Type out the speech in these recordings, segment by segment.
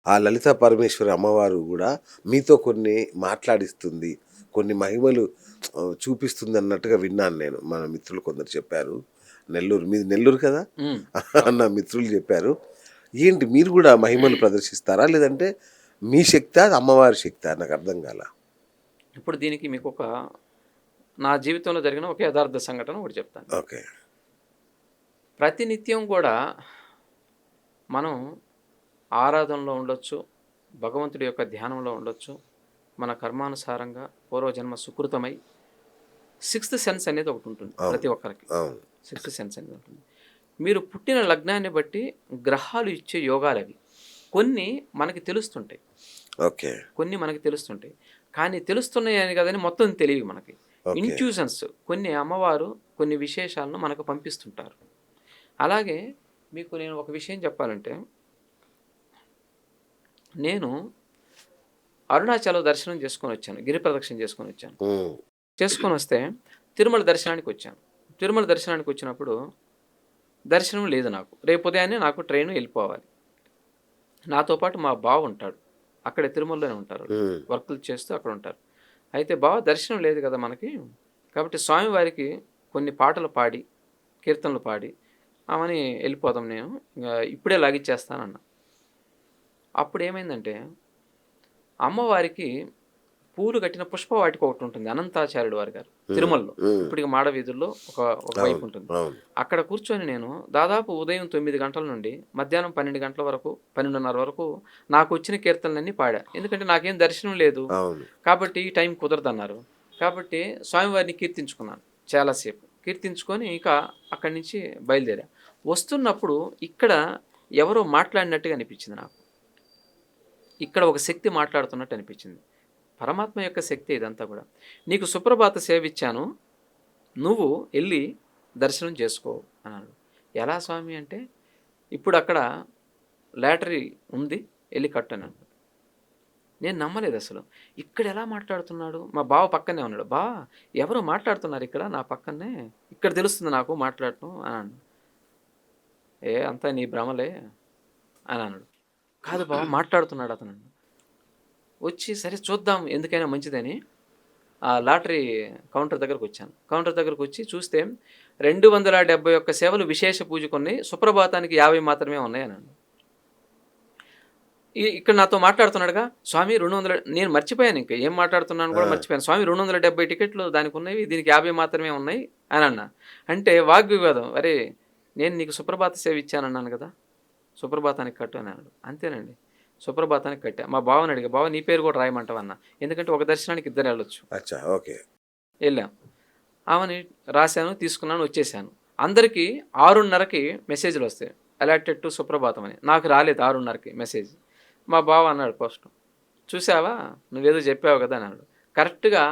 ఆ లలితా పరమేశ్వరి అమ్మవారు గూడా మీతో కొన్ని మాట్లాడిస్తుంది. కొన్ని మహిమలు చూపిస్తుందన్నట్టుగా విన్నాను నేను. మన మిత్రులు కొందరు చెప్పారు. నెల్లూరు మీది నెల్లూరు కదా! హ్మ్. అవును. నా మిత్రులు చెప్పారు. ఏంటి మీరు గూడా మహిమలు ప్రదర్శిస్తారా? లేదంటే మీ శక్తా? అది అమ్మవారి శక్తా? నాకర్థం కాల. ఇప్పుడు దీనికి మీకొక నా జీవితంలో జరిగిన ఒక యథార్థ సంఘటన ఒకటి చెప్తాను. ఓకే. ప్రతినిత్యం గూడా మనం ఆరాధనలో ఉండొచ్చు, భగవంతుడి యొక్క ధ్యానంలో ఉండొచ్చు. మన కర్మానుసారంగా పూర్వజన్మ సుకృతమై సిక్స్త్ సెన్స్ అనేది ఒకటుంటుంది అవును. ప్రతి ఒక్కరికి. అవును. సిక్స్త్ సెన్స్ అనేది ఉంటుంది. మీరు పుట్టిన లగ్నాన్ని బట్టి గ్రహాలు ఇచ్చే యోగాలవి. కొన్ని మనకి తెలుస్తుంటాయి. ఓకే. కొన్ని మనకి తెలుస్తుంటాయి. కానీ తెలుస్తున్నాయని కాదని మొత్తం తెలియవు మనకి. ఓకే. ఇంట్యూషన్స్ కొన్ని అమ్మవారు కొన్ని విశేషాలను మనకు పంపిస్తుంటారు. అలాగే మీకు నేను ఒక విషయం చెప్పాలంటే, నేను అరుణాచలం దర్శనం చేసుకొనొచ్చాను. గిరి ప్రదక్షిణ చేసుకొనొచ్చాను. హ్మ్. చేసుకొనొస్తే తిరుమల దర్శనానికొచ్చాను. తిరుమల దర్శనానికొచ్చినప్పుడు దర్శనం లేదు నాకు. రేపు ఉదయాన్నే నాకు ట్రైను ఎళ్ళిపోవాలి. నాతో పాటు మా బావ ఉంటాడు. అక్కడే తిరుమలలోనే ఉంటారు. హ్మ్. వర్కులు చేస్తూ అక్కడుంటారు. అయితే బావ దర్శనం లేదు కదా మనకి. కాబట్టి స్వామివారికి కొన్ని పాటలు పాడి, కీర్తనలు పాడి, ఆమని ఎళ్ళిపోదాం నేను. ఇప్పుడే లాగిచ్చేస్తానన్నా. అప్పుడేమైందంటే, అమ్మవారికి పూలు కట్టిన పుష్పవాటిక ఒకటుంటుంది. అనంతాచార్యుడు వారి గారు హ్మ్. తిరుమలలో. హ్మ్. ఇప్పటికి మాడ వీధుల్లో ఒక వైపు అవును. ఉంటుంది. అవును. అక్కడ కూర్చొని నేను దాదాపు ఉదయం 9 గంటల నుండి మధ్యాహ్నం 12 గంటల వరకు, 12:30 వరకు నాకొచ్చిన కీర్తనలన్నీ పాడా. ఎందుకంటే నాకేం దర్శనం లేదు. అవును. కాబట్టి ఈ టైం కుదరదన్నారు. కాబట్టి స్వామివారిని కీర్తించుకున్నాను చాలా సేపు. కీర్తించుకొని ఇక అక్కడి నుంచి బయలుదేరా. వస్తున్నప్పుడు ఇక్కడ ఎవరో మాట్లాడినట్టుగా అనిపించింది నాకు. ఇక్కడ ఒక శక్తి మాట్లాడుతున్నట్టు అనిపించింది. పరమాత్మ యొక్క శక్తే ఇదంతా గూడా. నీకు సుప్రభాత సేవిచ్చాను. నువ్వు ఎళ్లి దర్శనం చేసుకో అన్నాడు. ఎలా స్వామి అంటే, ఇప్పుడక్కడ లాటరీ ఉంది. ఎళ్లి కట్టు అన్నాడు. నేను నమ్మలేదసలు. ఇక్కడెలా మాట్లాడుతున్నాడు? మా బావ పక్కనే ఉన్నాడు. "బావ ఎవరో మాట్లాడుతున్నారిక్కడ నా పక్కనే. ఇక్కడ తెలుస్తుంది నాకు మాట్లాడటం" అన్నాను. "ఏ అంతా నీ భ్రమలే" అనన్నాడు. "కాదు బావ మాట్లాడుతున్నాడు అతను." వచ్చి సరే చూద్దాం ఎందుకైనా మంచిదని ఆ లాటరీ కౌంటర్ దగ్గరకొచ్చాను. కౌంటర్ దగ్గరకొచ్చి చూస్తే 271 సేవలు విశేష పూజకున్నాయి. సుప్రభాతానికి 50 మాత్రమే ఉన్నాయన్నాడు. ఇక్కడ నాతో మాట్లాడుతున్నాడుగా, స్వామి 200 నేను మర్చిపోయానింక ఏం మాట్లాడుతున్నానో ఆ! గూడా మర్చిపోయాను. స్వామి 270 టికెట్లు దానికున్నవి. దీనికి 50 మాత్రమే ఉన్నాయి అనన్నా. అంటే వాగ్వివాదం. "అరేయ్! నేను నీకు సుప్రభాత సేవ ఇచ్చానన్నాను గదా! సుప్రభాతానికి కట్టు" అన్నాడు. అంతేనండి. సుప్రభాతానికి కట్టా. మా బావని అడిగా, "బావ నీ పేరు గూడా రాయమంటావా" అన్నా. ఎందుకంటే ఒక దర్శనానికి ఇద్దరెళ్ళొచ్చు. అచ్చా! ఓకే. ఎళ్ళాం. ఆమెని రాశాను, తీసుకున్నాను, వచ్చేసాను. అందరికి 6:30కి మెసేజ్‌లొస్తాయి. అలాటెడ్ టు సుప్రభాతం అని. నాకు రాలేదు 6:30కి మెసేజ్. మా బావ అన్నాడు ఫస్ట్. "చూసావా? నువ్వేదో జెప్పావు గదా!" అన్నాడు. కరెక్ట్‌గా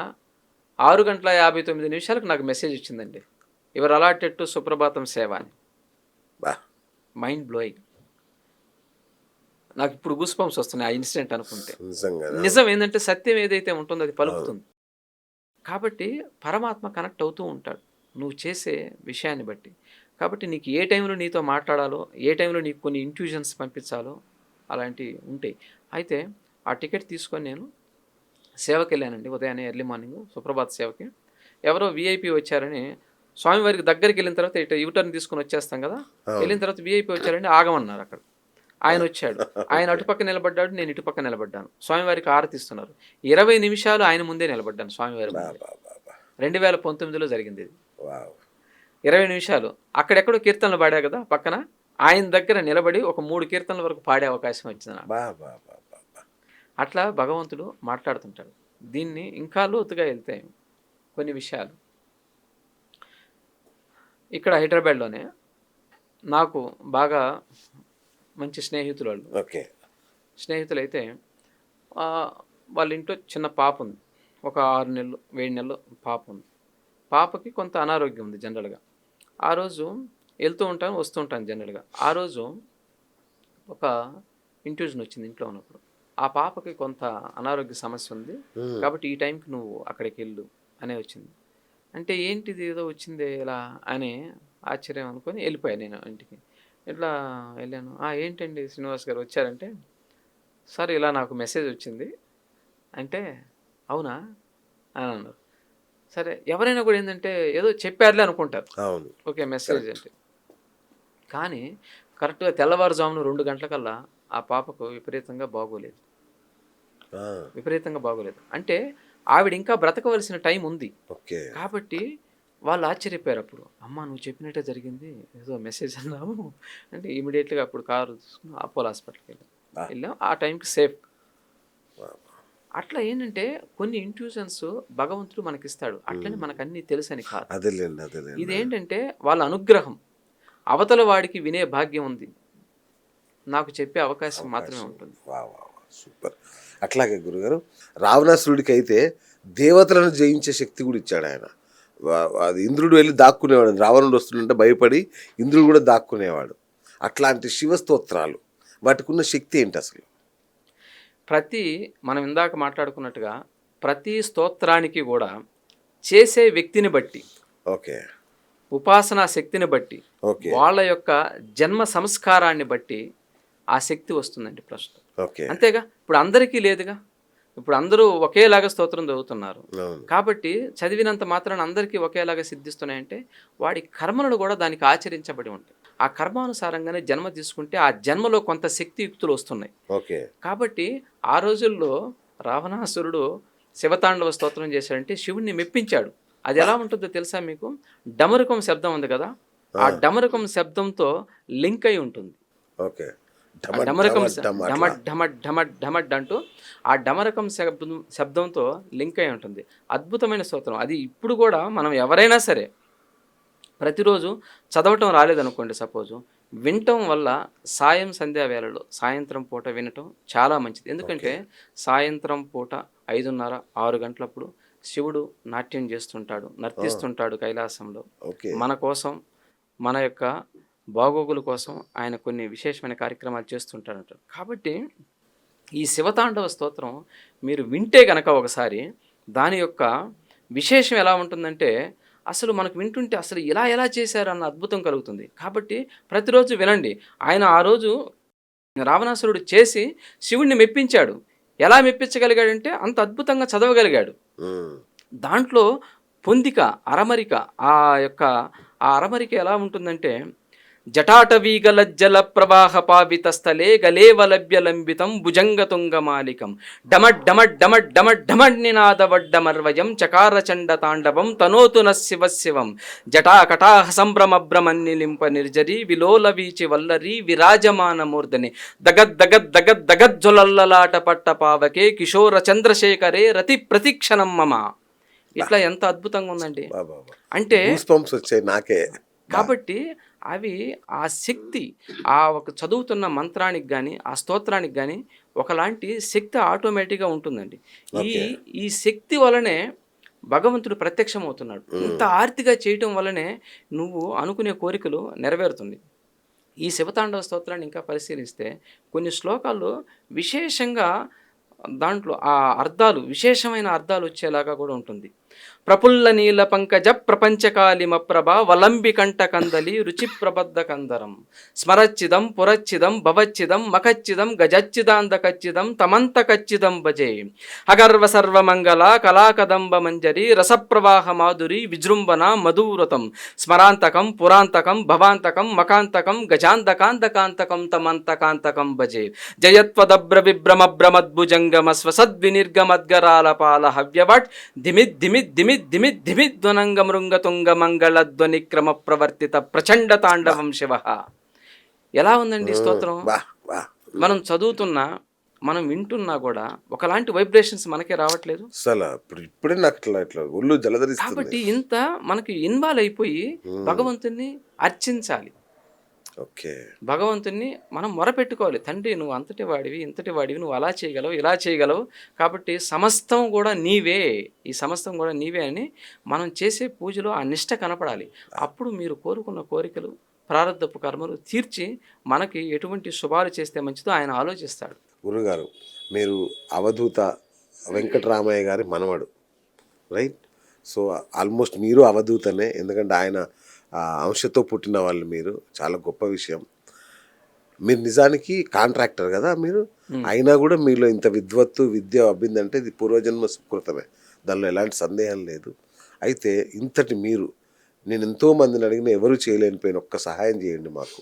6:59 నాకు మెసేజ్ వచ్చిందండి. యువర్ అలాటెడ్ టు సుప్రభాతం సేవ అని. అబ్బా! Mind blowing. నాకిప్పుడు గూస్ బంప్స్ వస్తున్నాయి ఆ ఇన్సిడెంట్ అనుకుంటే. నిజంగానే. అవును. నిజం ఏందంటే సత్యం ఏదైతే ఉంటుందో అది అవును. పలుకుతుంది. కాబట్టి పరమాత్మ కనెక్ట్ అవుతూ ఉంటాడు. నువ్వు చేసే విషయాన్ని బట్టి. కాబట్టి నీకు ఏ టైంలో నీతో మాట్లాడాలో, ఏ టైంలో నీకు కొన్ని ఇంట్యూషన్స్ పంపించాలో అలాంటివి ఉంటాయి. అయితే ఆ టికెట్ తీసుకొని నేను సేవకెళ్ళానండి. ఉదయాన్నే ఎర్లీ మార్నింగ్ సుప్రభాత సేవకి. ఎవరో వీఐపీ వచ్చారని స్వామివారికి దగ్గరికెళ్ళిన తర్వాత ఇటు యూ టర్న్ తీసుకొని వచ్చేస్తాం గదా! అవును. ఎళ్ళిన తర్వాత వీఐపీ వచ్చారండి ఆగమన్నారక్కడ. ఆయనొచ్చాడు. ఆయన ఓకే. అటుపక్క నిలబడ్డాడు. నేను ఇటుపక్క నిలబడ్డాను. స్వామివారికి హారతిస్తున్నారు. 20 నిమిషాలు ఆయన ముందే నిలబడ్డాను స్వామివారి ముందే. అబ్బబ్బబ్బా! 2019లో జరిగిందిది. వావ్! 20 నిమిషాలు. అక్కడెక్కడో కీర్తనలు పాడా గదా! పక్కన. ఆయన దగ్గర నిలబడి ఒక 3 కీర్తనల వరకు పాడే అవకాశం వచ్చింది నాకు. అబ్బబ్బబ్బబ్బా! అట్లా భగవంతుడు మాట్లాడుతుంటాడు. దీన్ని ఇంకా లోతుగా ఎళ్తే కొన్ని విషయాలు. ఇక్కడ హైదరాబాద్‌లోనే నాకు బాగా మంచి స్నేహితులోళ్ళు. ఓకే. స్నేహితులైతే ఆహ్, వాళ్ళ ఇంట్లో చిన్న పాపుంది. ఒక 6 నెలలు, 7 నెలలు పాపుంది. పాపకి కొంత అనారోగ్యం ఉంది జనరల్‌గా. ఆ రోజు ఎళ్తూ ఉంటాను, వస్తూ ఉంటాను జనరల్‌గా. ఆ రోజు ఒక ఇంట్యూషన్ వచ్చింది ఇంట్లో ఉన్నప్పుడు. ఆ పాపకి కొంత అనారోగ్య సమస్య ఉంది. హ్మ్. కాబట్టి ఈ టైంకి నువ్వు అక్కడికెళ్ళు అని వచ్చింది. అంటే ఏంటిది ఏదో వచ్చిందే ఇలా అని ఆశ్చర్యం అనుకోని ఎళ్ళిపోయా నేను ఇంటికి. ఇట్లా ఎళ్ళాను. "ఆ! ఏంటండి శ్రీనివాస్ గారు వచ్చారంటే" సార్ ఇలా నాకు మెసేజ్ వచ్చింది అంటే, అవునా అని అన్నారు. సరే ఎవరైనా కూడా ఏంటంటే ఏదో చెప్పారులే అనుకుంటారు. అవును. Okay message correct. అంటే. కానీ కరెక్ట్‌గా తెల్లవారుజామున 2 గంటలకల్లా ఆ పాపకు విపరీతంగా బాగోలేదు. ఆ! విపరీతంగా బాగోలేదు. అంటే ఆవిడ ఇంకా బ్రతకవలసిన టైం ఉంది. ఓకే. కాబట్టి వాళ్ళు ఆశ్చర్యపోయారప్పుడు. "అమ్మ నువ్వు చెప్పినట్టే జరిగింది. ఏదో మెసేజ్ అన్నావు" అంటే ఇమ్మీడియేట్‌గా అప్పుడు కారు తీసుకొని అపోలో హాస్పిటల్‌కెళ్ళాం. ఆ! వెళ్ళాం. ఆ టైంకి సేఫ్. ఆ! అట్లా ఏంటంటే కొన్ని ఇంట్యూషన్స్ భగవంతుడు మనకిస్తాడు. అట్లని హ్మ్. మనకన్నీ తెలుసని కాదు. అదేలెండి. అదేలెండి. ఇదేంటంటే వాళ్ళ అనుగ్రహం. అవతల వాడికి వినే భాగ్యం ఉంది. నాకు చెప్పే అవకాశం మాత్రమే అవకాశం. ఉంటుంది. వావ్! వావ్! వావ్! సూపర్. అట్లాగే గురుగారు రావణాసురుడికైతే దేవతలను జయించే శక్తి కూడా ఇచ్చాడాయన. అది ఇంద్రుడు వెళ్లి దాక్కునేవాడు. రావణుడు వస్తుంటే భయపడి ఇంద్రుడు కూడా దాక్కునేవాడు. అట్లాంటి శివ స్తోత్రాలు వాటికున్న శక్తి ఏంటసలు? ప్రతి మనం ఇందాక మాట్లాడుకున్నట్టుగా ప్రతి స్తోత్రానికి గూడా చేసే వ్యక్తిని బట్టి, ఓకే. ఉపాసనా శక్తిని బట్టి, ఓకే. వాళ్ళ యొక్క జన్మ సంస్కారాన్ని బట్టి ఆ శక్తి వస్తుందండి ప్రస్తుతం. ఓకే. అంతేగా? ఇప్పుడు అందరికీ లేదుగా. ఇప్పుడు అందరూ ఒకేలాగా స్తోత్రం చదువుతున్నారు. అవును. కాబట్టి చదివినంత మాత్రాన అందరికీ ఒకేలాగా సిద్ధిస్తున్నాయంటే వాడి కర్మలను కూడా దానికి ఆచరించబడి ఉంటాయి. ఆ కర్మానుసారంగానే జన్మ తీసుకుంటే ఆ జన్మలో కొంత శక్తియుక్తులు వస్తున్నాయి. ఓకే. కాబట్టి ఆ రోజుల్లో రావణాసురుడు శివతాండవ స్తోత్రం చేశాడంటే శివుణ్ణి మెప్పించాడు. అది బా! ఎలా ఉంటుందో తెలుసా మీకు? డమరుకం శబ్దం ఉంది కదా! ఆ ఆ! డమరుకం శబ్దంతో లింక్ అయి ఉంటుంది. ఓకే. ఆ ఢమడ్ డమరకం ఢమడ్ ఢమ్ అట్లా. ఢమడ్ ఢమడ్ ఢమడ్ ఢమడ్ అంటూ ఆ డమరకం శబ్దంతో లింక్ అయి ఉంటుంది. అద్భుతమైన స్తోత్రం. అది ఇప్పుడు కూడా మనం ఎవరైనా సరే ప్రతిరోజు చదవటం రాలేదనుకోండి సపోజు, వినటం వల్ల సంధ్యా వేళలో సాయంత్రం పూట వినటం చాలా మంచిది. ఎందుకంటే ఓకే. సాయంత్రం పూట 5:30, 6 గంటలప్పుడు శివుడు నాట్యం చేస్తుంటాడు, ఆ! నర్తిస్తుంటాడు కైలాసంలో. ఓకే. మన కోసం, మన యొక్క బాగోగుల కోసం ఆయన కొన్ని విశేషమైన కార్యక్రమాలు చేస్తుంటాడంట. కాబట్టి ఈ శివతాండవ స్తోత్రం మీరు వింటే గనక ఒకసారి దాని యొక్క విశేషం ఎలా ఉంటుందంటే అసలు మనకు వింటుంటే అసలు ఇలా ఎలా చేశారన్న అద్భుతం కలుగుతుంది. కాబట్టి ప్రతిరోజు వినండి. ఆయన ఆ రోజు రావణాసురుడు చేసి శివుడిని మెప్పించాడు. ఎలా మెప్పించగలిగాడంటే అంత అద్భుతంగా చదవగలిగాడు. హ్మ్. దాంట్లో పొందిక, అరమరిక ఆ యొక్క ఆ అరమరిక ఎలా ఉంటుందంటే జటాటవీగలజ్జల ప్రవాహ పావిత స్థలే గలేవలభ్యలంబితం భుజంగతుంగమాలికం డమడ్ డమడ్ డమడ్ డమడ్ డమడ్ నినాదవడ్డమర్వయం చకారచండ తాండవం తనోతు శివ శివం జటాకటాహ సంభ్రమభ్రమన్నిలింప నిర్జరి విలోల వీచి వల్లరి విరాజమాన మూర్ధని దగద్ దగద్ దగద్ దగజ్జొలల్లలాట పట్ట పావకే కిషోర చంద్రశేఖరే రతి ప్రతిక్షణం మమ. ఇట్లా ఎంత అద్భుతంగా ఉందండి. బాబా! అంటే గూస్ బంప్స్ వచ్చాయి నాకే. బా! కాబట్టి అవి ఆ శక్తి ఆ ఒక చదువుతున్న మంత్రానికి కానీ ఆ స్తోత్రానికి కానీ ఒకలాంటి శక్తి ఆటోమేటిక్గా ఉంటుందండి. ఈ ఓకే. ఈ శక్తి వలనే భగవంతుడు ప్రత్యక్షమవుతున్నాడు. ఇంత హ్మ్. ఆర్తిగా చేయటం వల్లనే నువ్వు అనుకునే కోరికలు నెరవేరుతుంది. ఈ శివతాండవ స్తోత్రాన్ని ఇంకా పరిశీలిస్తే కొన్ని శ్లోకాల్లో విశేషంగా దాంట్లో ఆ అర్థాలు విశేషమైన అర్థాలు వచ్చేలాగా కూడా ఉంటుంది. ప్రఫుల్ల నీల పంకజ ప్రపంచకాలిమ ప్రభ వలంబి కంట కందలి రుచి ప్రబద్ధ కందరం స్మరచ్చిదం పురచ్చిదం భవచ్చిదం మకచ్చిదం గజచ్చిదాంద కచ్చిదం తమంత కచ్చిదం భజే అగర్వ సర్వమంగళ కళాకదంబ మంజరి రసప్రవాహ మాధురి విజృంభణ మధువ్రతం స్మరాంతకం పురాంతకం భవాంతకం మకాంతకం గజాంతకాంతకాంతకం తమంతకాంతకం భజే జయత్వదభ్ర విభ్రమభ్రమద్భుజంగమ స్వసద్వినిర్గమద్గరాల పాల హవ్యవట్ ధిమిద్ ధిమిద్ ధిమిద్ ధిమిద్ ధిమిద్ ధ్వనంగ మృంగ తుంగ మంగళ ధ్వని క్రమ ప్రవర్తిత ప్రచండ బా! తాండవం శివ. ఎలా ఉందండి హ్మ్. స్తోత్రం? బా! బా! మనం చదువుతున్నా మనం వింటున్నా కూడా ఒకలాంటి వైబ్రేషన్స్ మనకే రావట్లేదు. ఇప్పుడే నాకు ఇట్లా ఒళ్ళు జలధరిస్తుంది. కాబట్టి ఇంత మనకి ఇన్వాల్వ్ అయిపోయి హ్మ్. భగవంతుణ్ణి అర్చించాలి. ఓకే. భగవంతుణ్ణి మనం మొరపెట్టుకోవాలి. తండ్రి నువ్వు అంతటి వాడివి, ఇంతటి వాడివి, నువ్వు అలా చేయగలవు, ఇలా చేయగలవు. కాబట్టి సమస్తం కూడా నీవే. ఈ సమస్తం కూడా నీవే అని మనం చేసే పూజలో ఆ నిష్ట కనపడాలి. అప్పుడు మీరు కోరుకున్న కోరికలు, ప్రారబ్ధపు కర్మలు తీర్చి మనకి ఎటువంటి శుభాలు చేస్తే మంచిదో ఆయన ఆలోచిస్తాడు. గురుగారు మీరు అవధూత వెంకటరామయ్య గారి మనవడు. రైట్? సో, ఆల్మోస్ట్ మీరు అవధూతనే. ఎందుకంటే ఆయన అంశతో పుట్టిన వాళ్ళు మీరు. చాలా గొప్ప విషయం. మీరు నిజానికి కాంట్రాక్టర్ కదా మీరు, అయినా కూడా మీలో ఇంత విద్వత్తు విద్య అబ్బిందంటే ఇది పూర్వజన్మ సుకృతమే, దానిలో ఎలాంటి సందేహం లేదు. అయితే ఇంతటి మీరు, నేను ఎంతో మందిని అడిగిన ఎవరు చేయలేనిపోయిన ఒక్క సహాయం చేయండి మాకు.